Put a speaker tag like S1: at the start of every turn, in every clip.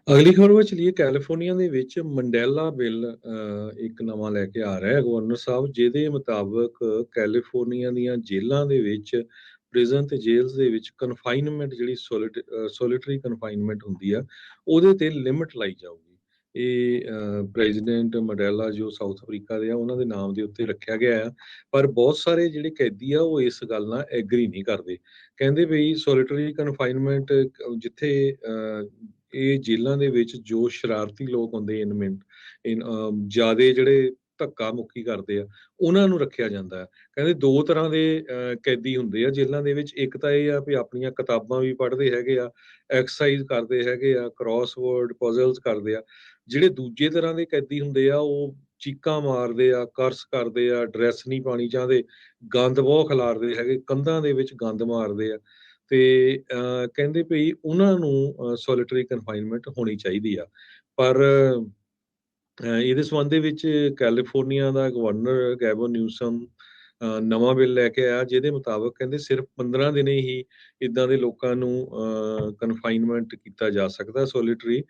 S1: ਅਗਲੀ ਖਬਰ ਵਿੱਚ ਚਲੀਏ। ਕੈਲੀਫੋਰਨੀਆ ਦੇ ਵਿੱਚ ਮੰਡੇਲਾ ਬਿੱਲ ਇੱਕ ਨਵਾਂ ਲੈ ਕੇ ਆ ਰਿਹਾ ਹੈ ਗਵਰਨਰ ਸਾਹਿਬ, ਜਿਹਦੇ ਮੁਤਾਬਕ ਕੈਲੀਫੋਰਨੀਆ ਦੀਆਂ ਜੇਲ੍ਹਾਂ ਦੇ ਵਿੱਚ, ਪ੍ਰਿਜ਼ਨ ਤੇ ਜੇਲ੍ਹ ਦੇ ਵਿੱਚ ਕਨਫਾਈਨਮੈਂਟ, ਜਿਹੜੀ ਸੋਲਿਟਰੀ ਕਨਫਾਈਨਮੈਂਟ ਹੁੰਦੀ ਆ, ਉਹਦੇ ਤੇ ਲਿਮਿਟ ਲਾਈ ਜਾਊਗੀ। ਇਹ ਪ੍ਰੈਜ਼ੀਡੈਂਟ ਮੰਡੇਲਾ ਜੋ ਸਾਊਥ ਅਫਰੀਕਾ ਦੇ ਆ, ਉਹਨਾਂ ਦੇ ਨਾਮ ਦੇ ਉੱਤੇ ਰੱਖਿਆ ਗਿਆ ਆ। ਪਰ ਬਹੁਤ ਸਾਰੇ ਜਿਹੜੇ ਕੈਦੀ ਆ ਉਹ ਇਸ ਗੱਲ ਨਾਲ ਐਗਰੀ ਨਹੀਂ ਕਰਦੇ। ਕਹਿੰਦੇ ਵੀ ਸੋਲਿਟਰੀ ਕਨਫਾਈਨਮੈਂਟ ਜਿੱਥੇ ਇਹ ਜੇਲ੍ਹਾਂ ਦੇ ਵਿੱਚ ਜੋ ਸ਼ਰਾਰਤੀ ਲੋਕ ਹੁੰਦੇ, ਇਨਮੇਟ ਜ਼ਿਆਦੇ ਜਿਹੜੇ ਧੱਕਾ ਮੁੱਕੀ ਕਰਦੇ ਆ, ਉਹਨਾਂ ਨੂੰ ਰੱਖਿਆ ਜਾਂਦਾ ਹੈ। ਕਹਿੰਦੇ ਦੋ ਤਰ੍ਹਾਂ ਦੇ ਕੈਦੀ ਹੁੰਦੇ ਆ ਜੇਲ੍ਹਾਂ ਦੇ ਵਿੱਚ। ਇੱਕ ਤਾਂ ਇਹ ਆ ਵੀ ਆਪਣੀਆਂ ਕਿਤਾਬਾਂ ਵੀ ਪੜ੍ਹਦੇ ਹੈਗੇ ਆ, ਐਕਸਰਸਾਈਜ਼ ਕਰਦੇ ਹੈਗੇ ਆ, ਕ੍ਰਾਸਵਰਡ ਪਜ਼ਲਸ ਕਰਦੇ ਆ। ਜਿਹੜੇ ਦੂਜੇ ਤਰ੍ਹਾਂ ਦੇ ਕੈਦੀ ਹੁੰਦੇ ਆ, ਉਹ ਚੀਕਾਂ ਮਾਰਦੇ ਆ, ਕਰਸ ਕਰਦੇ ਆ, ਡਰੈਸ ਨਹੀਂ ਪਾਣੀ ਚਾਹੁੰਦੇ, ਗੰਦ ਬਹੁਤ ਖਿਲਾਰਦੇ ਹੈਗੇ, ਕੰਧਾਂ ਦੇ ਵਿੱਚ ਗੰਦ ਮਾਰਦੇ ਆ। ਤੇ ਕਹਿੰਦੇ ਵੀ ਉਹਨਾਂ ਨੂੰ ਸੋਲਿਟਰੀ ਕਨਫਾਈਨਮੈਂਟ ਹੋਣੀ ਚਾਹੀਦੀ ਆ। ਪਰ ਇਹਦੇ ਸੰਬੰਧ ਦੇ ਵਿੱਚ ਕੈਲੀਫੋਰਨੀਆ ਦਾ ਗਵਰਨਰ ਗੈਵਨ ਨਿਊਸਮ ਨਵਾਂ ਬਿੱਲ ਲੈ ਕੇ ਆਇਆ, ਜਿਹਦੇ ਮੁਤਾਬਕ ਕਹਿੰਦੇ ਸਿਰਫ 15 ਦਿਨੇ ਹੀ ਇੱਦਾਂ ਦੇ ਲੋਕਾਂ ਨੂੰ ਕਨਫਾਈਨਮੈਂਟ ਕੀਤਾ ਜਾ ਸਕਦਾ ਸੋਲਿਟਰੀ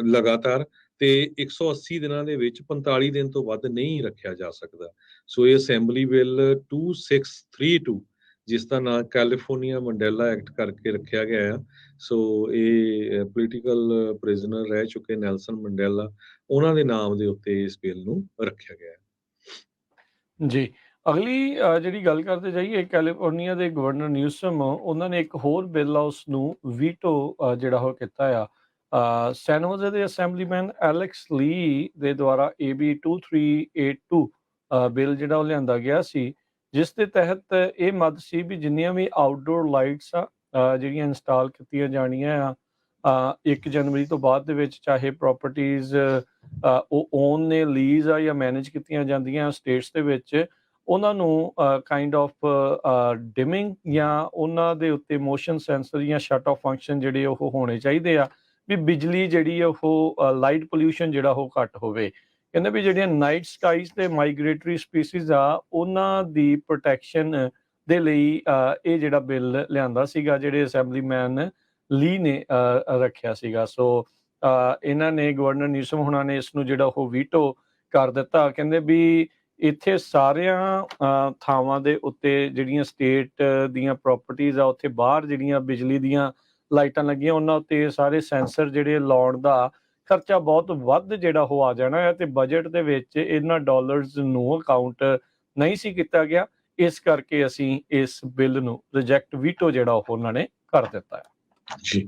S1: ਲਗਾਤਾਰ, ਤੇ 180 ਦਿਨਾਂ ਦੇ ਵਿੱਚ 45 ਦਿਨ ਤੋਂ ਵੱਧ ਨਹੀਂ ਰੱਖਿਆ ਜਾ ਸਕਦਾ। ਸੋ ਇਹ ਅਸੈਂਬਲੀ ਬਿੱਲ 2632, ਜਿਸ ਦਾ ਨਾਂ ਕੈਲੀਫੋਰਨੀਆ ਮੰਡੇਲਾ ਐਕਟ ਕਰਕੇ ਰੱਖਿਆ ਗਿਆ ਆ। ਸੋ ਇਹ ਪੋਲੀਟੀਕਲ ਪ੍ਰਿਜ਼ਨਰ ਰਹਿ ਚੁੱਕੇ ਨੈਲਸਨ ਮੰਡੇਲਾ, ਉਹਨਾਂ ਦੇ ਨਾਮ ਦੇ ਉੱਤੇ ਇਸ ਬਿੱਲ ਨੂੰ ਰੱਖਿਆ ਗਿਆ ਹੈ।
S2: ਜੀ, ਅਗਲੀ ਜਿਹੜੀ ਗੱਲ ਕਰਦੇ ਜਾਈਏ, ਕੈਲੀਫੋਰਨੀਆ ਦੇ ਗਵਰਨਰ ਨਿਊਸਮ, ਉਹਨਾਂ ਨੇ ਇੱਕ ਹੋਰ ਬਿੱਲ ਆ ਉਸ ਨੂੰ ਵੀਟੋ ਜਿਹੜਾ ਉਹ ਕੀਤਾ ਆ। ਸੈਨ ਹੋਜ਼ੇ ਦੇ ਅਸੈਂਬਲੀਮੈਨ ਐਲੈਕਸ ਲੀ ਦੇ ਦੁਆਰਾ AB 2382 ਬਿੱਲ ਜਿਹੜਾ ਉਹ ਲਿਆਂਦਾ ਗਿਆ ਸੀ, ਜਿਸ ਦੇ ਤਹਿਤ ਇਹ ਮੱਦ ਸੀ ਵੀ ਜਿੰਨੀਆਂ ਵੀ ਆਊਟਡੋਰ ਲਾਈਟਸ ਆ ਜਿਹੜੀਆਂ ਇੰਸਟਾਲ ਕੀਤੀਆਂ ਜਾਣੀਆਂ ਆ 1 ਜਨਵਰੀ ਤੋਂ ਬਾਅਦ ਦੇ ਵਿੱਚ, ਚਾਹੇ ਪ੍ਰੋਪਰਟੀਜ਼ ਉਹ ਓਨ ਨੇ, ਲੀਜ਼ ਆ ਜਾਂ ਮੈਨੇਜ ਕੀਤੀਆਂ ਜਾਂਦੀਆਂ ਸਟੇਟਸ ਦੇ ਵਿੱਚ, ਉਹਨਾਂ ਨੂੰ ਕਾਈਂਡ ਆਫ ਡਿਮਿੰਗ ਜਾਂ ਉਹਨਾਂ ਦੇ ਉੱਤੇ ਮੋਸ਼ਨ ਸੈਂਸਰ ਜਾਂ ਸ਼ਟ ਆਫ ਫੰਕਸ਼ਨ ਜਿਹੜੇ ਉਹ ਹੋਣੇ ਚਾਹੀਦੇ ਆ, ਵੀ ਬਿਜਲੀ ਜਿਹੜੀ ਉਹ ਲਾਈਟ ਪੋਲਿਊਸ਼ਨ ਜਿਹੜਾ ਉਹ ਘੱਟ ਹੋਵੇ। ਕਹਿੰਦੇ ਵੀ ਜਿਹੜੀਆਂ ਨਾਈਟ ਸਕਾਈਜ਼ ਤੇ ਮਾਈਗ੍ਰੇਟਰੀ ਸਪੀਸੀਜ਼ ਆ, ਉਹਨਾਂ ਦੀ ਪ੍ਰੋਟੈਕਸ਼ਨ ਦੇ ਲਈ ਇਹ ਜਿਹੜਾ ਬਿੱਲ ਲਿਆਂਦਾ ਸੀਗਾ, ਜਿਹੜੇ ਅਸੈਂਬਲੀਮੈਨ ਲੀ ਨੇ ਰੱਖਿਆ ਸੀਗਾ। ਸੋ ਇਹਨਾਂ ਨੇ, ਗਵਰਨਰ ਨਿਊਸਮ ਹੁਣਾਂ ਨੇ ਇਸ ਨੂੰ ਜਿਹੜਾ ਉਹ ਵੀਟੋ ਕਰ ਦਿੱਤਾ। ਕਹਿੰਦੇ ਵੀ ਇੱਥੇ ਸਾਰਿਆਂ ਥਾਵਾਂ ਦੇ ਉੱਤੇ ਜਿਹੜੀਆਂ ਸਟੇਟ ਦੀਆਂ ਪ੍ਰੋਪਰਟੀਜ਼ ਆ, ਉੱਥੇ ਬਾਹਰ ਜਿਹੜੀਆਂ ਬਿਜਲੀ ਦੀਆਂ ਲਾਈਟਾਂ ਲੱਗੀਆਂ, ਉਹਨਾਂ ਉੱਤੇ ਸਾਰੇ ਸੈਂਸਰ ਜਿਹੜੇ ਲਾਉਣ ਦਾ ਖਰਚਾ ਬਹੁਤ ਵੱਧ ਜਿਹੜਾ ਉਹ ਆ ਜਾਣਾ ਹੈ, ਤੇ ਬਜਟ ਦੇ ਵਿੱਚ ਇਹਨਾਂ ਡਾਲਰਸ ਨੂੰ ਅਕਾਊਂਟ ਨਹੀਂ ਸੀ ਕੀਤਾ ਗਿਆ। ਇਸ ਕਰਕੇ ਅਸੀਂ ਇਸ ਬਿੱਲ ਨੂੰ ਰਿਜੈਕਟ ਵੀਟੋ ਜਿਹੜਾ ਉਹ ਉਹਨਾਂ ਨੇ ਕਰ ਦਿੱਤਾ ਹੈ।
S1: ਜੀ।